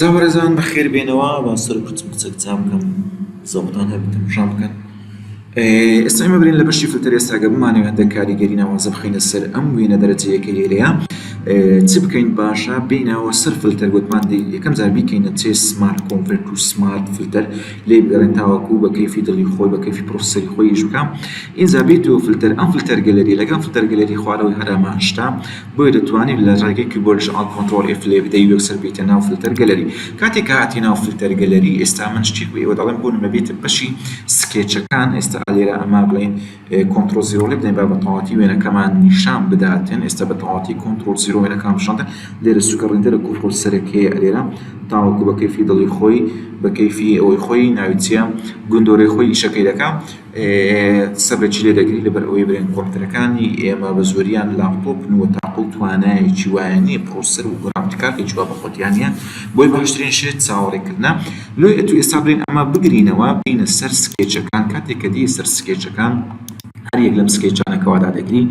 چاوەڕێزان بەخێر بێنەوە با سەر کوچم قسە بکەم زەوقتان هەبێتم ڕام بکەن. ئێستا ئێمە برین لە بەشی فلتەر ئێستاگە بمانەوێت هەندێک کاریگەری ناوازە بخەینە سەر ئەم وێنە دەرەجەیەکە لێرەیە چ بکەین باشە بینەوە سەر فلتەر گوتمان یەکەم جار بیکەینە چێ سمارت کۆنڤەرت و سمارت فلتەر لێ بگەڕێن تاوەکو بە کەیفی دڵی خۆی بە کەیفی پرۆسەسەری خۆیش بکەم ئینجا بێتەوە فلتەر ئەم فلتەر گەلەری لەگەڵ فلتەر گەلەری خوارەوەی هەرەمان شتا بۆیە دەتوانین لە ڕێگەی کیبۆردش ئال کۆنتڕۆل F لێ بدەی یەکسەر بێتە ناو فلتەر گەلەری کاتێک هاتی ناو فلتەر گەلەری ئێستا من شتێک بۆ ئێوە دەڵێم بۆ نمە بێتە بەشی سکێچەکان ئێستا لێرە ئەما بڵێن کۆنتڕۆل زیرۆ لێ بدەین با بە تەواوەتی وێنەکەمان نیشان بداتن ئێستا بە تەواوەتی کۆنتڕۆل زیرۆ وێنەکەم نیشاندە لێرە سوکەڕێنەرە کۆنتڕۆل سەرەکیەیە لێرە تاوەکو بە کەیفی دڵی خۆی بە کەیفی ئەوەی خۆی ناوی چییە گوندۆرەی خۆی ئیشەکەی دەکا سەبرەکی لێ دەگری لەبەر ئەوەی برێن کۆمپیوتەرەکانی ئێمە بە زۆریان لاپتۆپ و تاقڵ توانایەکی وایە نییە پرۆسەسەر و گرافیکارێکی وا بە خۆتیان نیە بۆی باشترین شێت چاوەڕێکردنە لۆی ئەتو ئێستا برێن ئەمە بگرینەوە بینە سەر سکێچەکان کاتێک کە دی سەر سکێچەکان هەر یەک لەم سکێچانەکەوادا دەگری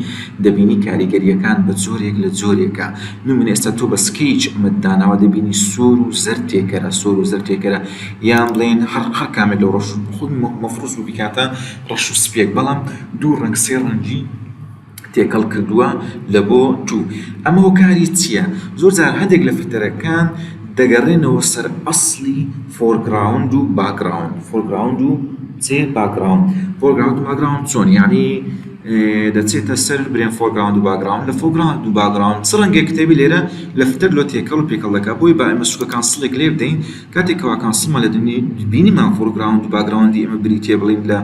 دەبینی کاریگەریەکان بە جۆرێک لە جۆرێکە نمونە ئێستا تۆ بە سکەیچ ئەمەداناوە دەبینی سۆر و زەر تێکەرە سۆر و زەر تێکەرە یان بڵێن هەر کامێک لە ڕەش خود مەفروض بوو بیکاتە ڕەش و سپێک بەڵام دوو ڕەنگ سێ ڕەنگی تێکەڵ کردووە لە بۆ تو ئەمە هۆکاری چییە زۆر جار هەندێک لە فلتەرەکان دەگەڕێنەوە سەر ئەسڵی فۆرگراوند و باکگراوند فۆرگراوند و فۆرگراوند و باکگراوند چۆن یعنی دەچێتە سەر برێن فۆرگراوند و باکگراوند لە فۆرگراوند و باکگراوند چ ڕەنگێک کتێبی لێرە لە فلتەر لۆ تێکەڵ و پێکەڵ دەکات بۆی با ئێمە سوکە کانسڵێک لێ بدەین کاتێکەوە کانسڵمان لە بینیمان فۆرگراوند و باکگراوندی ئێمە بریتێ بڵین لە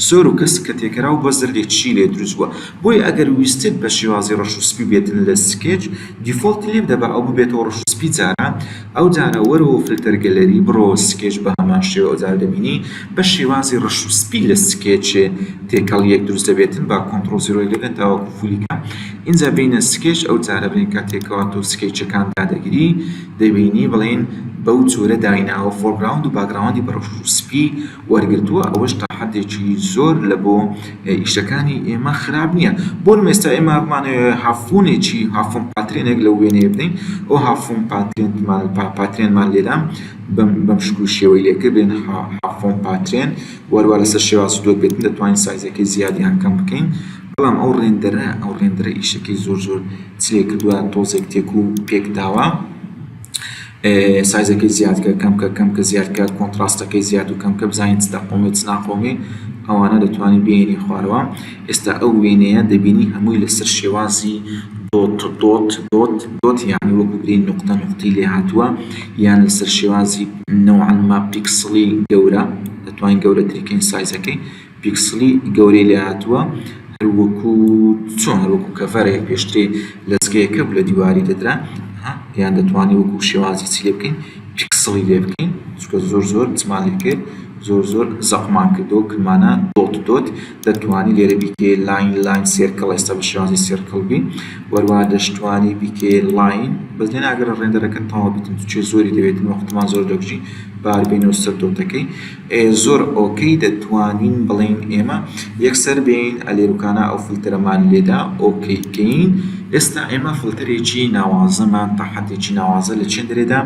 سۆر و کەس کە تێکەرا و بەس دەردێکچی لێ دروست بووە بۆی ئەگەر ویستت بە شێوازی ڕەش و سپی بێتن لە سکێچ دیفۆڵتی لێ بدە بە ئەو ببێتەوە ڕەش و سپی جارە ئەو جارە وەرەوە فلتەر گەلەری بڕۆ سکێچ بە هەمان شێوە ئەو جار دەبینی بە شێوازی ڕەش و سپی لە سکێچێ تێکەڵ یەک دروست دەبێتن با کۆنتڕۆل زیرۆی لێ بدەن تاوەکو فولیکە اینجا بینە سکێچ ئەو جارە بڵین کاتێکەوە تۆ سکێچەکان دادەگیری دەبینی بڵێن بەو جۆرە دایناوە فۆرگراوند و باکگراوندی بە ڕەش و سپی وەرگرتووە ئەوەش تا حەدێکی زۆر لە بۆ ئیشەکانی ئێمە خراپ نییە بۆ ئێستا ئێمە بمانەوێت هافوونێکی هافوون پاترێنێک لە وێنەیە بدەین ئەو هافوون پاترێنمان لێدا بەم شکل شێوەی لێکرد بێن هافوون پاترێن وەروە لەسەر شێواز دۆ بێتن دەتوانین سایزەکەی زیادیان کەم بکەین بەڵام ئەو ڕێندەرە ئیشەکەی زۆر چلێ کردووە تۆزێک تێک و پێک داوە سایزەکەی زیادکە کەمکە زیادکە کۆنتراستەکەی زیاد و کەمکە بزانین چ دەقۆمی چ ناقۆمی ئەوانە دەتوانین بێنی خوارەوە ئێستا ئەو وێنەیە دەبینی هەمووی لەسەر شێوازی دۆت یعنی وەکو برین نقطە نقطەی لێ هاتووە یان لەسەر شێوازی نەوعەن ما پیکسڵی گەورە دەتوانین گەورەترکەین سایزەکەی پیکسڵی گەورەی لێ هاتووە هەروەکو چۆن هەروەکو کەڤەرێک پێشترێ لەزگەیەکە لە دیواری دەدرا یان دەتوانین وەکو شێوازی چی لێ بکەین پیکسڵی لێ بکەین چونکە زۆر جمال لێ کرد زۆر زەقمان کردەوە کلمانە دۆت دەتوانی لێرە بیکێ لاین سێرکەڵ ئێستا بە شێوازی سێرکەڵ بی وەروە دەشتوانی بیکێ لاین بەڵێن ئەگەر ڕێندەرەکە تەواو بیتن چێ زۆری دەوێتن وەختمان زۆر دەکوژی باربینەوە سەر دۆتەکەی زۆر ئۆکەی دەتوانین بڵێن ئێمە یەکسەر بین ئەلێروکانە ئەو فلتەرەمان لێدا ئۆکەیکەین ئێستا ئێمە فلتەرێکی ناوازەمان تا حەدێکی ناوازە لە چێن دەرێدا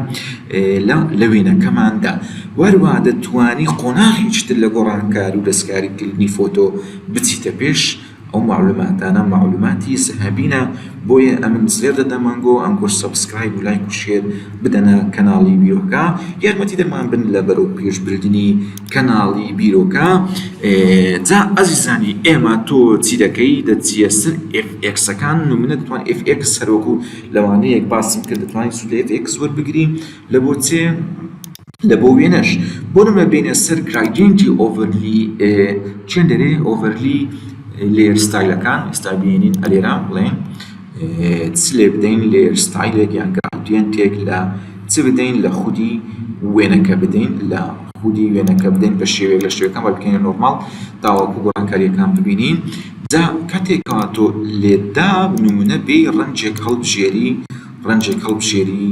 لە وێنەکەماندا وەروە دەتوانی قۆناغی تر لە گۆڕانکار و دەستکاریکردنی فۆتۆ بچیتە پێش ئەو معلوماتانە معلوماتی سەهەبینە بۆیە ئەمن زێر دەدەمانگۆ ئەنگۆر سەبسکرایب و لایک و شێر بدەنە کەناڵی بیرۆکە یارمەتی دەرمان بن لە بەرەو پێشبردننی کەناڵی بیرۆکە جا ئەزیزانی ئێمە تۆ چی دەکەی دەچیە سەر FXەکان نمونە دەتوان FX هەروەکو لەوانەیەک باسم کرد دەتوانین سوود لە FX وەربگری لە بۆ چێ لە بۆ وێنەش بۆ نمە بینە سەر گرادیەنتی ئۆڤەرلی چێن دەرێ ئۆڤەرلی لێر ستایلەکان ئێستا بینین ئەلێرا بڵێن چ لێ بدەین لێر ستایلێک یان گرادیەنتێک لە چ بدەین لە خودی وێنەکە بدەین لە خودی وێنەکە بدەین بە شێوەیەک لە شێوەکان با بکەین نۆرماڵ تاوەکو گۆڕانکاریەکان ببینین جا کاتێکەوە تۆ لێدا نمونە بێ ڕەنجێک هەڵبژێری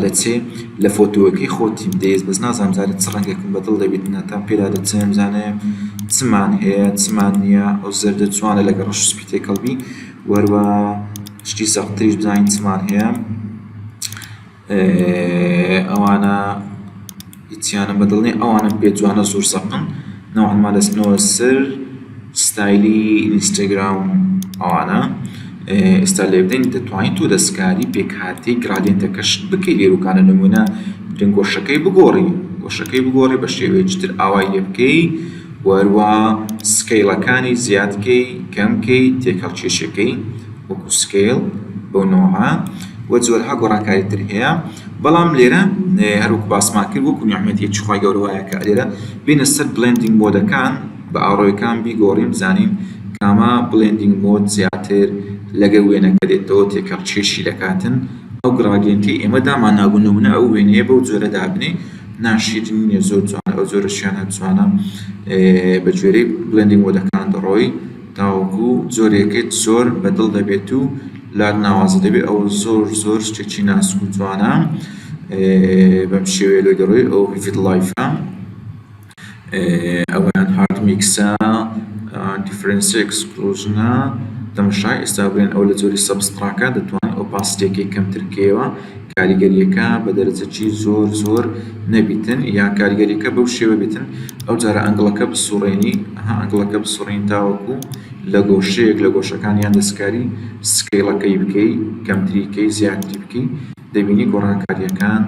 لە چێ لە فۆتۆەکەی خۆتی بدەیت بەس نازانم زانێت چ ڕەنگێکم بەدڵ دەبێت ناتان پێدا دەچێم زانێم چمان هەیە چمان نییە ئەو زەر دەتوانە لەگە ڕەش و سپی تێکەڵبی وەروە شتی سەختتریش بزانین چمان هەیە ئەوانە هیچیانە بەدڵنی ئەوانم پێ جوانە زۆر سەقن نەوەحما دەستنەوە سەر ستایلی ئینستاگرام ئەوانە ئێستا لێ بدەین دەتوانین تۆ دەستکاری پێکهاتەی گرادیێنتەکەش بکەی لێروکانە نمونە بدەن گۆشەکەی بگۆڕی بە شێوەیەکی تر ئاوای لێ بکەی وەروە سکەیڵەکانی زیادکەی کەمکەی تێکەڵکێشەکەی وەکو سکەیڵ بەو نۆعە وە جۆرها گۆڕانکاری تر هەیە بەڵام لێرە هەروەکو باسمان کرد وەکو نیعمەتیەکی خوای گەورە وایە کە لێرە بینە سەر بلێندینگ مۆدەکان بە ئاڕۆیەکان بیگۆڕین بزانین کامە بلێندینگ مۆد زیاتر لەگەڵ وێنەکە دێتەوە تێکەڵکێشی دەکاتن ئەو گرادیێنتی ئێمە دامان نابوو نمونە ئەو وێنەیە بەو جۆرە دابنێ ناشیرین نییە زۆر جوانە ئەو جۆرەشیان هەبجوانە بە گوێرەی بلێندینگ مۆدەکان دەڕۆی تاوەکو جۆرێکت زۆر بەدڵ دەبێت و لار ناوازە دەبێت ئەو زۆر شتێکی ناسک و جوانە بەم شێوەیە لێ دەڕۆی ئەو ڤید لایفە ئەویان هارد میکسە دیفرەنسە ئەکسکلوژنە تەماشای ئێستا بڵێن ئەو لە جۆری سەبستراکە دەتوانێت ئۆپاسیتیەکەی کەمتر بکەیەوە کاریگەریەکە بە دەرەجەکی زۆر نەبیتن یا کاریگەریەکە بەو شێوە بیتن ئەو جارە ئەنگڵەکە بسوڕێنی ئەنگڵەکە بسوڕین تاوەکو لە گۆشەیەک لە گۆشەکانیان دەستکاری سکەیڵەکەی بکەی کەمتریکەی زیاتری بکەی دەبینی گۆڕانکاریەکان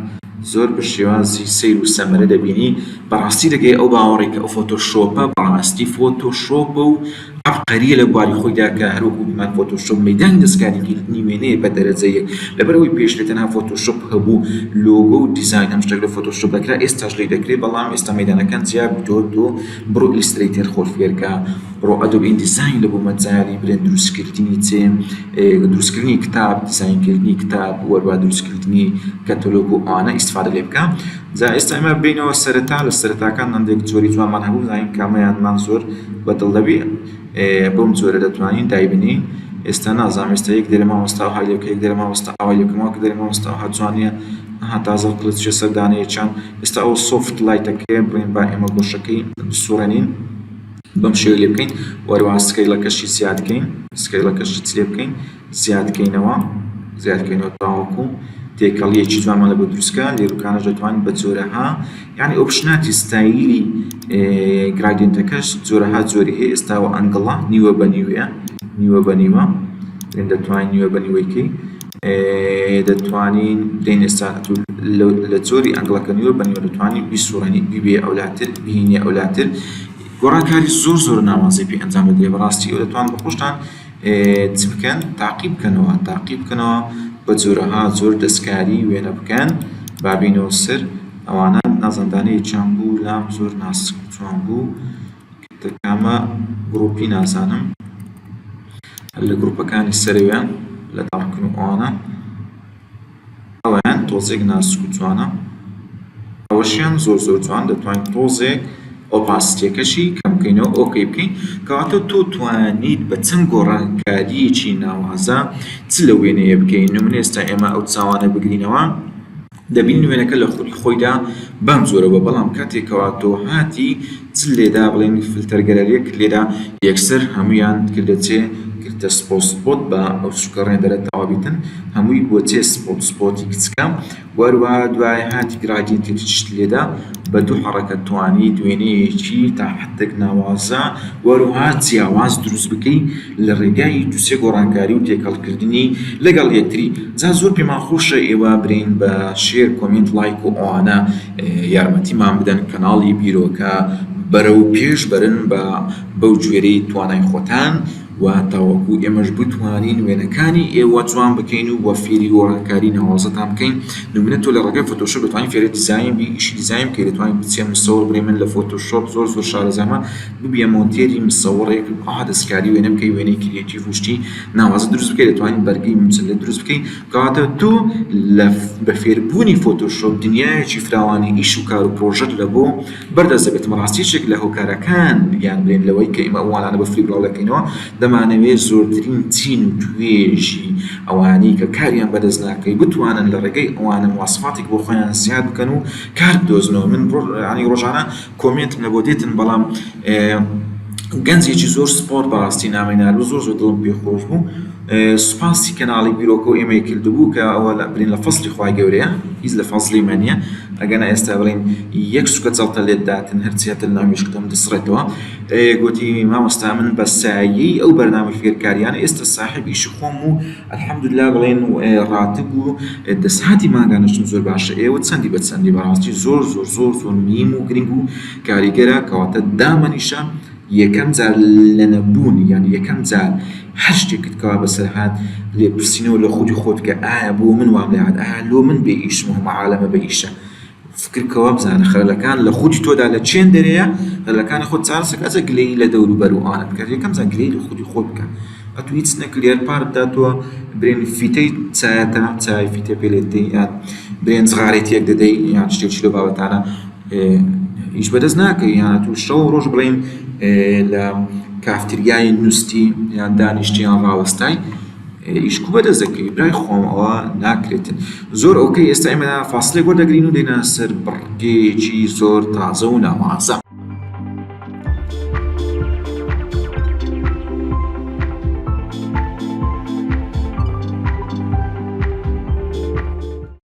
زۆر بە شێوازی سیر و سەمرە دەبینی بەڕاستی دەگەی ئەو باوەڕی کە ئەو فۆتۆشۆپە بەڕاستی فۆتۆشۆپە و عەبقەریە لە بواری خۆیدا کە هەروەکو گوتمان فۆتۆشۆپ مەیدانی دەستکاریکردنی وێنەیە بە دەرەجەیەک لەبەرەوەی پێش لێ تەنها فۆتۆشۆپ هەبوو لۆگۆ و دیزاین هەم شتێک لە فۆتۆشۆپ دەکرا ئێستاش لێ دەکرێت بەڵام ئێستا مەیدانەکان جیا تۆ بڕۆ ئیلسترەیتەر خۆرفێرکە بڕۆ ئەدۆب ئیندیزاین لە بۆ مەجاری برێن دروستکردنی دروستکردنی کتاب دیزاینکردنی کتاب وەروە دروستکردنی کەتەلۆگ و ئەوانە ئیستفادە لێ بکە جا ئێستا ئێمە بینەوە سەرەتا لە سەرەتاکان هەندێک جۆری جوانمان هەبوو زانین کامەیانمان زۆر بەدڵ دەبێت بەم جۆرە دەتوانین دایبنی ئێستا نازانم ئێستا یەک دەرە مامۆستا ئاوای لێ بکە یەک دەرە مامۆستا ئاوای لێ بکەمەوە کە دەرە مامۆستا ئاوا جوانیە تازە قڵت چێ سەردانەیەکیان ئێستا ئەو سۆفت لایتەکەیە بڵێن با ئێمە گۆشەکەی بسوڕێنین بەم شێوە لێ بکەین وەروە سکەیڵەکەشی زیادکەین سکەیڵەکەشی لێ بکەین زیادکەینەوە تاوەکو تێکەڵیەکی جوانمان لە بۆ دروستکە لێروکانەش دەتوانین بە جۆرەها یعنی ئۆپشناتی ستایلی گرادیێنتەکەش جۆرەها جۆری هەیە ئێستاوە ئەنگڵە نیوە بە نیوە دەتوانین نیوە بە نیوەیکەی دەتوانین دەین ئێستا لە جۆری ئەنگڵەکە نیوە بە نیوە دەتوانین بیسوڕێنی بیبێ ئەولاتر بهینێ ئەولاتر گۆڕانکاری زۆر ناوازەی پێ ئەنجام بدرێت بەڕاستی ئەو دەتوان بە خۆشتان چ بکەن تاقیب بکەنەوە بە جۆرەها زۆر دەستکاری وێنە بکەن بابینەوە سەر ئەوانە نازاندانەیەکیان بوو لام زۆر ناسک جوان بوو کامە گڕۆپی نازانم لە گڕۆپەکانی سەرەویان لە داڕکن و ئەوانە ئەویان تۆزێک ناسک و جوانە ئەوەشیان زۆر جوان دەتوانین تۆزێک ئۆپاسیتیەکەشی کەمکەینەوە ئۆکەی بکەین کەواتە تۆ توانیت بە چەند گۆڕانکاریەکی ناوازە چ لە وێنەیە بکەین نمونە ئێستا ئێمە ئەو چاوانە بگرینەوە دەبین وێنەکە لە خۆیدا بەم جۆرەوە بەڵام کاتێکەوە تۆ هاتی چ لێدا بڵێن فلتەرگەرەرێک لێدا یەکسەر هەمویان کردە چێ کردە سپۆت بە ئەو سوکەڕێن دەرەتەوە بیتن هەمووی بۆ چێ سپۆتی کچکە وەروە دوای هاتی گرادیێنتی شت لێدا بە دوو حەڕەکەت توانیت وێنەیەکی تا حدێک ناوازە وەروها جیاواز دروست بکەی لە ڕێگای دووسێ گۆڕانکاری و تێکەڵکردنی لەگەڵ یەکتری جا زۆر پێمان خۆشە ئێوە برین بە شێر کۆمنت لایک و ئەوانە یارمەتیمان بدەن کەناڵی بیرۆکە بەرەو پێش بەرن بەو گوێرەی توانای خۆتان و تاوەکو ئێمەش بتوانین وێنەکانی ئێوە جوان بکەین و وە فێری گۆڕانکاری ناوازەتان بکەین نمونە تۆ لە ڕێگەی فۆتۆشۆپ دەتوانین فێرە دیزاین بی ئیشی دیزاین بکەیت دەتوانین بچێن مسەور بڵێ من لە فۆتۆشۆپ زۆر شارەزامە ببیە مۆنتێری مسەوڕێک دەستکاری وێنە بکەی وێنەی کریێتیڤ وشتی ناوازە دروست بکەیت دەتوانین بەرگەی مچلە دروست بکەین کەواتە تۆ بە فێربوونی فۆتۆشۆپ دنیایەکی فراوانی ئیش و کار و پرۆژەت لە بۆ بەردەست دەبێت ڕاستیشێک لە هۆکارەکان یان بڵێن لەوەی کە ئێمە ئەوانە بە فری بڵاو دەکەینەوە دەمانەوێت زۆرترین چین و توێژی ئەوانەی کە کاریان بەدەست ناکەی بتوانن لە ڕێگەی ئەوانە مواسفاتێک بۆ خۆیان زیاد بکەن و کار بدۆزنەوە من ڕۆژانە کۆمنتم لە بۆ دێتن بەڵام گەنجێکی زۆر سپۆرت بەڕاستی نامێنار بوو، زۆر دڵم پێخۆش بوو. سوپاسی کەناڵی بیرۆکە و ئێمەی کردبوو کە ئەوە برین لە فەزلی خوای گەورەیە، هیچ لە فەزلی من نییە، ئەگەنا ئێستا بڵین یەک سوکە جەڵتە لێت داتن هەرچێتە لە ناویش کتەم دەسڕێتەوە. گوتی مامۆستا من بە سایەی ئەو بەرنامە فێرکاریانە ئێستا ساحب ئیشی خۆم و ئەلحەمدوللا بڵێن ڕاتب و دەسەڵاتی ماگانەشتم زۆر باشە. ئێوە چەندی بە چەندی بەڕاستی زۆر زۆر زۆر زۆر میم و گرنگ و کاریگەرە کەواتە دامەنیشە یەکەم جار لە نەبوون، یان یەکەم جار هەر شتێکت کەوا بەسەر هات لێ پرسینەوە لە خودی خۆت کە ئایا بۆ من وام لێ هات، ئایا لۆ من بێ ئیشم و عالەمە بە ئیشە، فکرکەوە بزانە خەلەکان لە خودی تۆدا لە چێن دەرەیە، خەلەکانی خۆت چارەسەک ئەزە گلەی لە دەور و بەر و ئانت بکات، یەکەم جار گلەی لە خودی خۆت بکە. ئەتو هیچ نەکرێت پارت داتووە برێن فیتەی چایەتە چای فیتە پێلێتی یان برێن جغارێتیەک دەدەی یان شتێکی لە بابەتانە هیچ بەدەست ناکەی، یان تو شەو ڕۆژ بڵێن لە کافتریای نووستی یان دانیشتی یان ڕاوەستای ئیشکو بەدەست دەکەی. برای خۆم ئەوە ناکرێتن. زۆر ئۆکەی ئێستا ئێمە فاسلێک وەردەگرین و دێنە سەر بڕگەیەکی زۆر تازە و ناوازە.